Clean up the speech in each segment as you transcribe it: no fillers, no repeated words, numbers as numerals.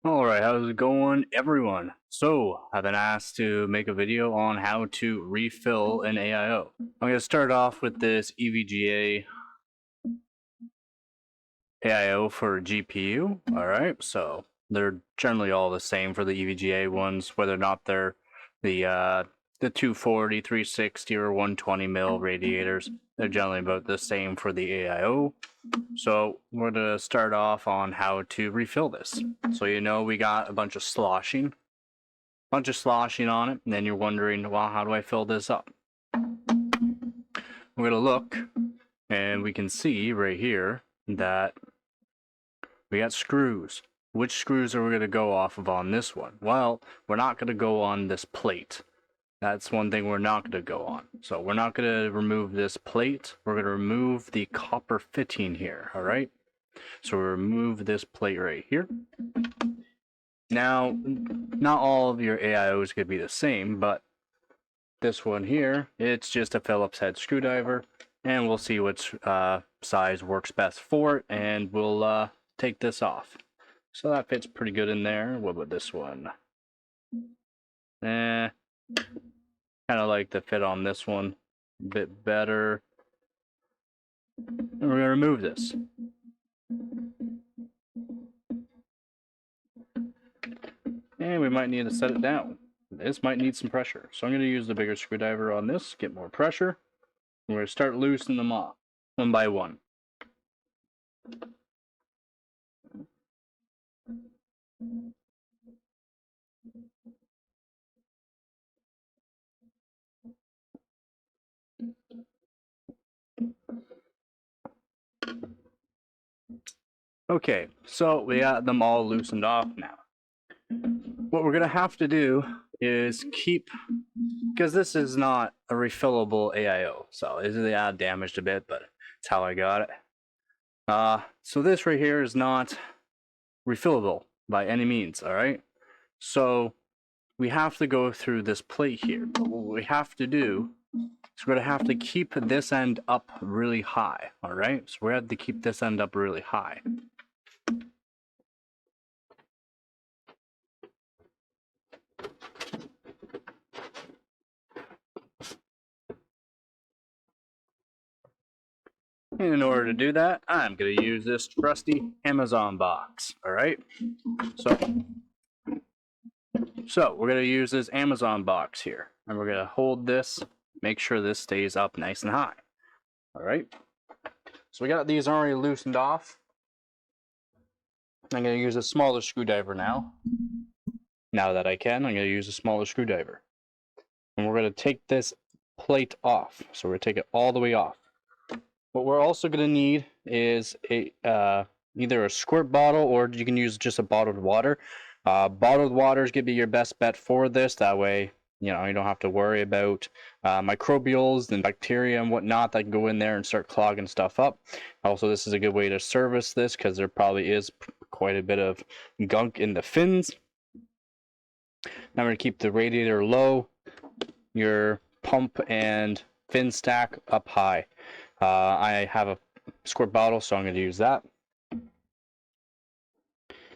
Alright, how's it going, everyone? So, I've been asked to make a video on how to refill an AIO. I'm going to start off with this EVGA AIO for GPU. Alright, so they're generally all the same for the EVGA ones, whether or not they're the 240, 360, or 120 mil radiators. They're generally about the same for the AIO. So we're going to start off on how to refill this. So we got a bunch of sloshing on it, and then you're wondering, well, how do I fill this up? We're going to look, and we can see right here that we got screws. Which screws are we going to go off of on this one? Well, we're not going to go on this plate. That's one thing we're not going to go on. So we're not going to remove this plate. We're going to remove the copper fitting here, all right? So we remove this plate right here. Now, not all of your AIOs could be the same, but this one here, it's just a Phillips head screwdriver, and we'll see which size works best for it, and we'll take this off. So that fits pretty good in there. What about this one? Kind of like the fit on this one a bit better. And we're going to remove this. And we might need to set it down. This might need some pressure. So I'm going to use the bigger screwdriver on this, get more pressure. We're going to start loosening them off, one by one. Okay, so we got them all loosened off now. What we're going to have to do is keep, because this is not a refillable AIO, so this is damaged a bit, but it's how I got it. So this right here is not refillable by any means, all right? So we have to go through this plate here. But what we have to do is we're going to have to keep this end up really high, all right? So we have to keep this end up really high. And in order to do that, I'm going to use this trusty Amazon box, all right? So we're going to use this Amazon box here, and we're going to hold this, make sure this stays up nice and high, all right? So we got these already loosened off. I'm going to use a smaller screwdriver now. Now that I can, I'm going to use a smaller screwdriver. And we're going to take this plate off. So we're going to take it all the way off. What we're also going to need is either a squirt bottle, or you can use just a bottled water. Bottled water is going to be your best bet for this. That way, you don't have to worry about microbials and bacteria and whatnot that can go in there and start clogging stuff up. Also, this is a good way to service this because there probably is quite a bit of gunk in the fins. Now I'm going to keep the radiator low, your pump and fin stack up high. I have a squirt bottle, so I'm going to use that.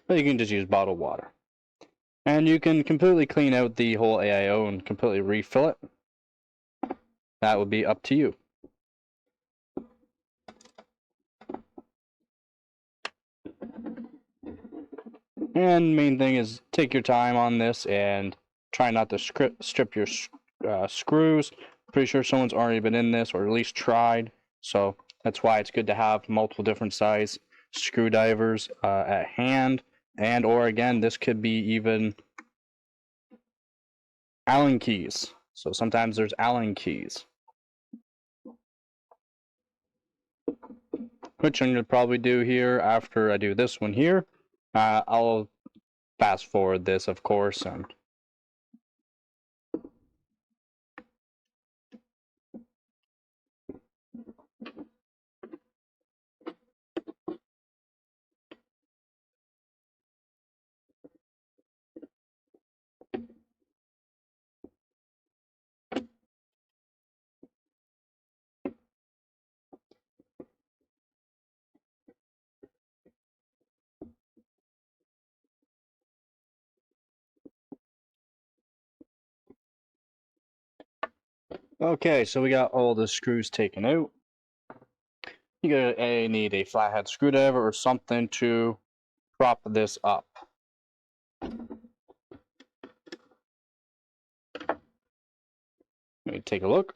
But you can just use bottled water. And you can completely clean out the whole AIO and completely refill it. That would be up to you. And main thing is take your time on this and try not to strip your screws. Pretty sure someone's already been in this, or at least tried. So that's why it's good to have multiple different size screwdrivers at hand. And or again, this could be even Allen keys. So sometimes there's Allen keys. Which I'm going to probably do here after I do this one here. I'll fast forward this, of course, and Okay, so we got all the screws taken out. You're gonna need a flathead screwdriver or something to prop this up. Let me take a look.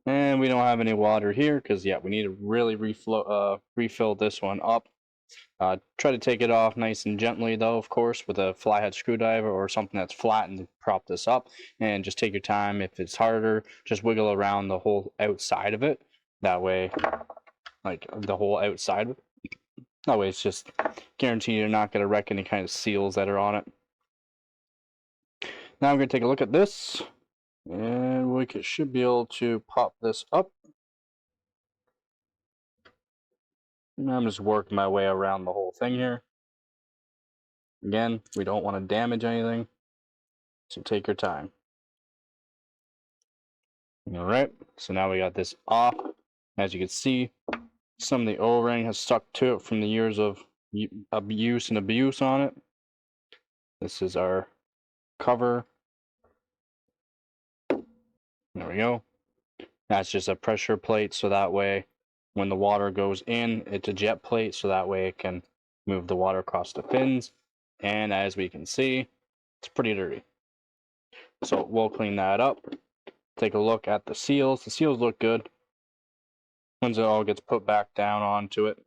And we don't have any water here because, yeah, we need to really refill this one up. Try to take it off nice and gently, though, of course, with a flathead screwdriver or something that's flat and prop this up. And just take your time. If it's harder, just wiggle around the whole outside of it. That way, like the whole outside of it. That way, it's just guaranteed you're not going to wreck any kind of seals that are on it. Now I'm going to take a look at this. And we should be able to pop this up. And I'm just working my way around the whole thing here. Again, we don't want to damage anything, so take your time. Alright, so now we got this off. As you can see, some of the O-ring has stuck to it from the years of use and abuse on it. This is our cover. There we go. That's just a pressure plate, so that way when the water goes in, it's a jet plate, so that way it can move the water across the fins. And as we can see, it's pretty dirty. So we'll clean that up. Take a look at the seals. The seals look good. Once it all gets put back down onto it,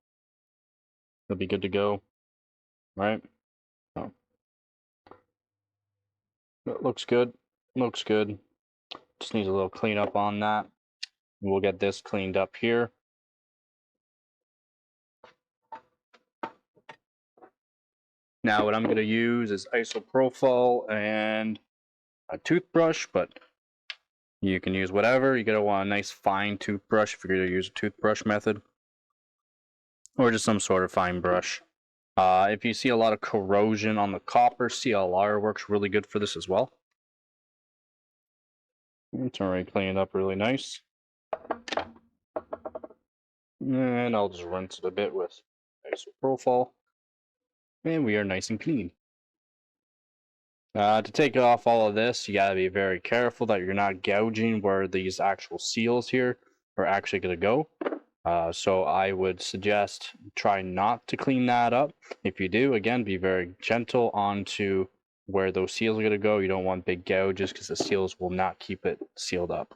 it'll be good to go. Right? So, it looks good. Looks good. Just needs a little cleanup on that. We'll get this cleaned up here. Now what I'm going to use is isopropyl and a toothbrush, but you can use whatever. You're going to want a nice fine toothbrush if you're going to use a toothbrush method, or just some sort of fine brush. If you see a lot of corrosion on the copper, CLR works really good for this as well. It's already cleaned up really nice. And I'll just rinse it a bit with isopropyl. And we are nice and clean. To take off all of this, you gotta be very careful that you're not gouging where these actual seals here are actually gonna go. So I would suggest try not to clean that up. If you do, again, be very gentle onto where those seals are gonna go. You don't want big gouges because the seals will not keep it sealed up.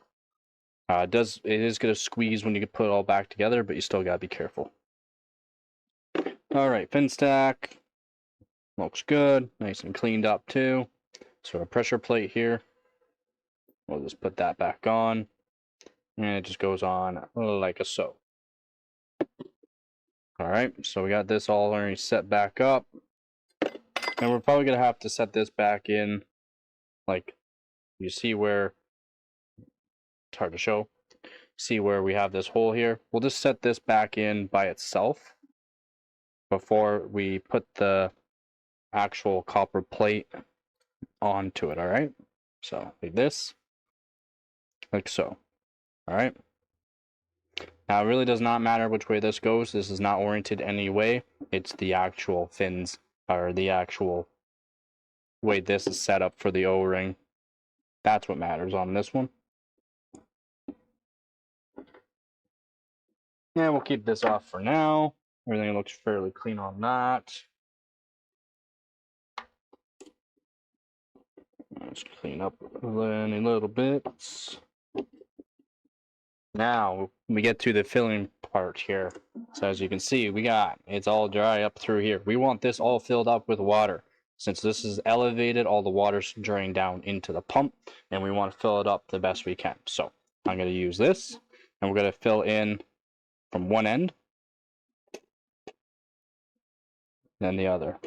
It is gonna squeeze when you put it all back together, but you still gotta be careful. All right, fin stack. Looks good, nice and cleaned up too. So a pressure plate here. We'll just put that back on. And it just goes on like a so. Alright, so we got this all already set back up. And we're probably going to have to set this back in. Like, you see where, it's hard to show. See where we have this hole here. We'll just set this back in by itself before we put the actual copper plate onto it, alright? So, like this. Like so. Alright? Now, it really does not matter which way this goes. This is not oriented any way. It's the actual fins, or the actual way this is set up for the O-ring. That's what matters on this one. Yeah, we'll keep this off for now. Everything looks fairly clean on that. Let's clean up any little bits. Now we get to the filling part here. So as you can see, it's all dry up through here. We want this all filled up with water. Since this is elevated, all the water's draining down into the pump, and we want to fill it up the best we can. So I'm going to use this, and we're going to fill in from one end, then the other.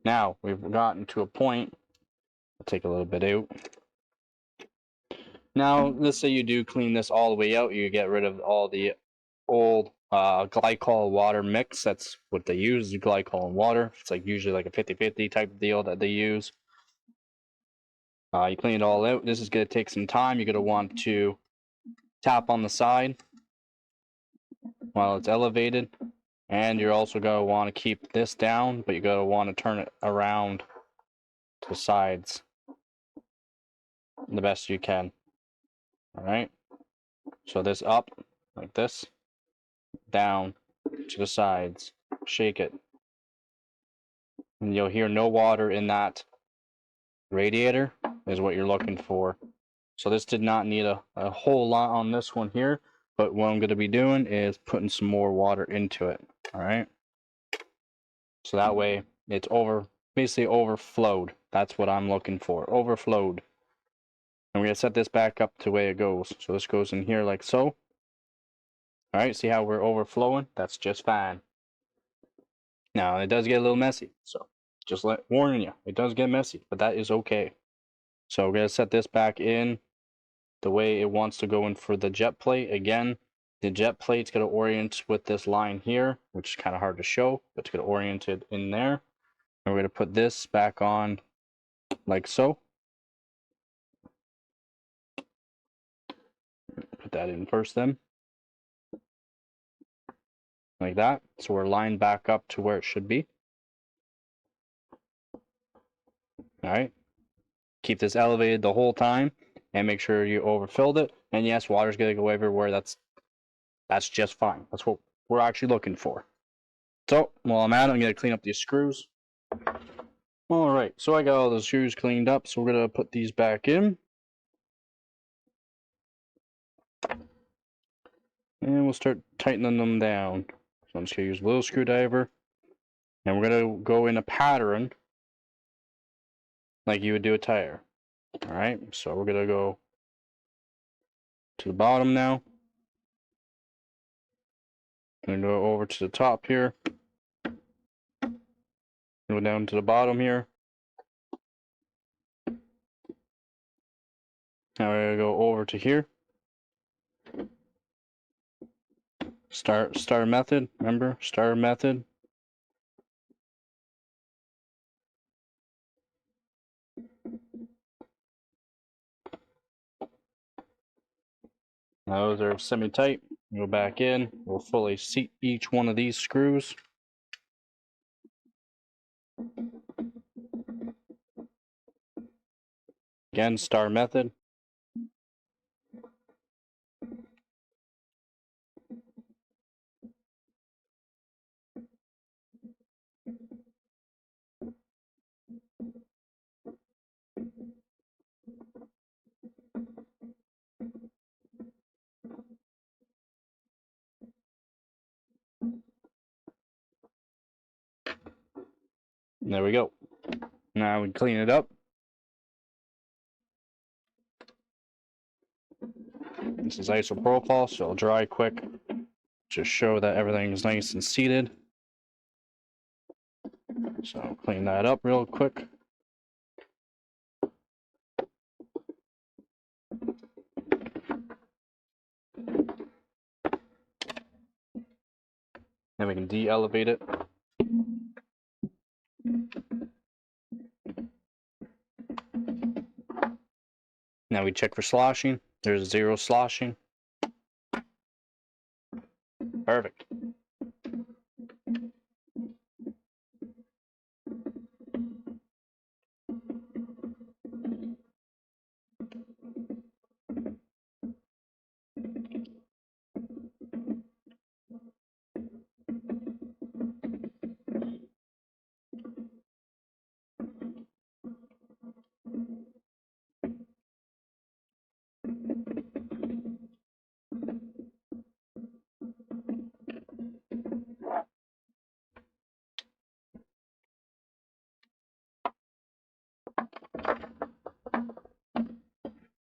Now we've gotten to a point. I'll take a little bit out. Now, let's say you do clean this all the way out, you get rid of all the old glycol water mix. That's what they use, is glycol and water. It's like usually like a 50-50 type of deal that they use. You clean it all out. This is going to take some time. You're going to want to tap on the side while it's elevated. And you're also going to want to keep this down, but you're going to want to turn it around to the sides. the best you can. All right. So this up like this, down to the sides, shake it. And you'll hear no water in that radiator is what you're looking for. So this did not need a whole lot on this one here, but what I'm going to be doing is putting some more water into it. All right. So that way it's basically overflowed. That's what I'm looking for, overflowed. And we're going to set this back up to the way it goes. So this goes in here like so. All right, see how we're overflowing? That's just fine. Now, it does get a little messy, so just warning you, it does get messy, but that is okay. So we're going to set this back in the way it wants to go in for the jet plate. Again, the jet plate's going to orient with this line here, which is kind of hard to show, but it's going to orient it in there. And we're going to put this back on like so. Put that in first then. Like that. So we're lined back up to where it should be. Alright. Keep this elevated the whole time and make sure you overfilled it. And yes, water's gonna go everywhere. That's just fine. That's what we're actually looking for. So while I'm at it, I'm gonna clean up these screws. Alright, so I got all the screws cleaned up, so we're gonna put these back in. And we'll start tightening them down. So I'm just gonna use a little screwdriver. And we're gonna go in a pattern like you would do a tire. Alright, so we're gonna go to the bottom now. I'm gonna go over to the top here. Go down to the bottom here. Now we're gonna go over to here. Star method, remember? Star method. Now those are semi-tight. Go back in. We'll fully seat each one of these screws. Again, star method. There we go. Now we clean it up. This is isopropyl, so it'll dry quick. Just show that everything is nice and seated. So clean that up real quick. Then we can de-elevate it. Now we check for sloshing. There's 0 sloshing. Perfect.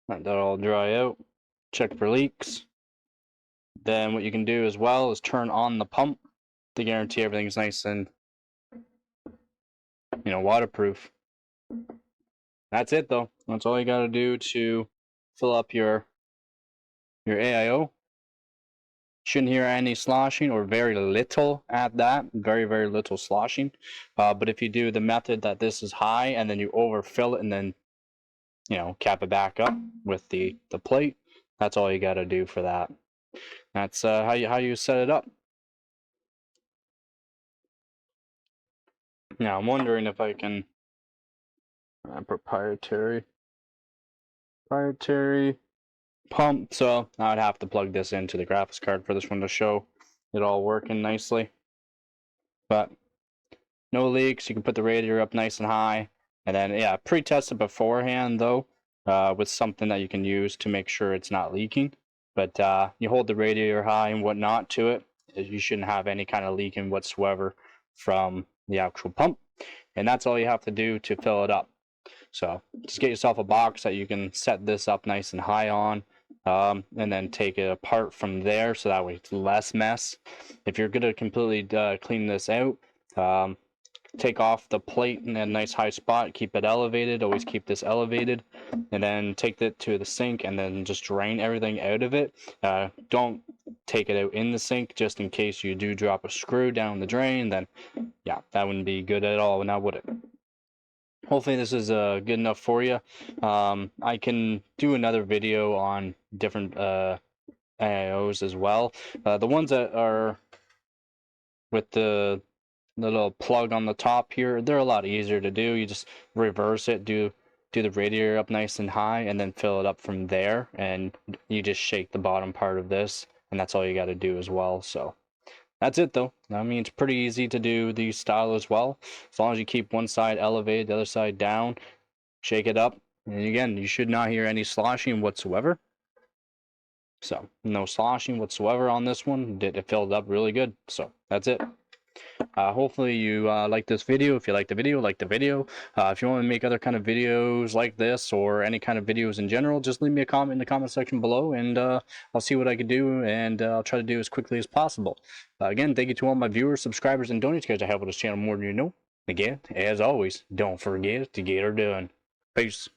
Let that all dry out. Check for leaks. Then what you can do as well is turn on the pump to guarantee everything's nice and, waterproof. That's it though. That's all you gotta do to fill up your AIO. Shouldn't hear any sloshing, or very little at that. Very, very little sloshing. But if you do the method that this is high and then you overfill it and then, cap it back up with the plate, that's all you gotta do for that. That's how you set it up. Now I'm wondering if I can proprietary. proprietary pump. So I would have to plug this into the graphics card for this one to show it all working nicely. But no leaks. You can put the radiator up nice and high, and then yeah, pre-test it beforehand though, with something that you can use to make sure it's not leaking. But you hold the radiator high and whatnot to it, you shouldn't have any kind of leaking whatsoever from the actual pump, and that's all you have to do to fill it up. So just get yourself a box that you can set this up nice and high on, and then take it apart from there, so that way it's less mess. If you're gonna completely clean this out, take off the plate in a nice high spot, keep it elevated, always keep this elevated, and then take it to the sink and then just drain everything out of it. Don't take it out in the sink, just in case you do drop a screw down the drain. Then yeah, that wouldn't be good at all, now would it? Hopefully this is good enough for you. I can do another video on different AIOs as well. The ones that are with the little plug on the top here, they're a lot easier to do. You just reverse it, do the radiator up nice and high, and then fill it up from there, and you just shake the bottom part of this, and that's all you got to do as well. So that's it though. I mean, it's pretty easy to do these style as well, as long as you keep one side elevated, the other side down, shake it up, and again, you should not hear any sloshing whatsoever. So no sloshing whatsoever on this one. It filled up really good. So that's it. Hopefully you like this video. If you like the video, like the video. If you want to make other kind of videos like this, or any kind of videos in general, just leave me a comment in the comment section below, and I'll see what I can do, and I'll try to do as quickly as possible. Again, thank you to all my viewers, subscribers, and donors. You guys are helping this channel more than you know. Again, as always, don't forget to get her done. Peace.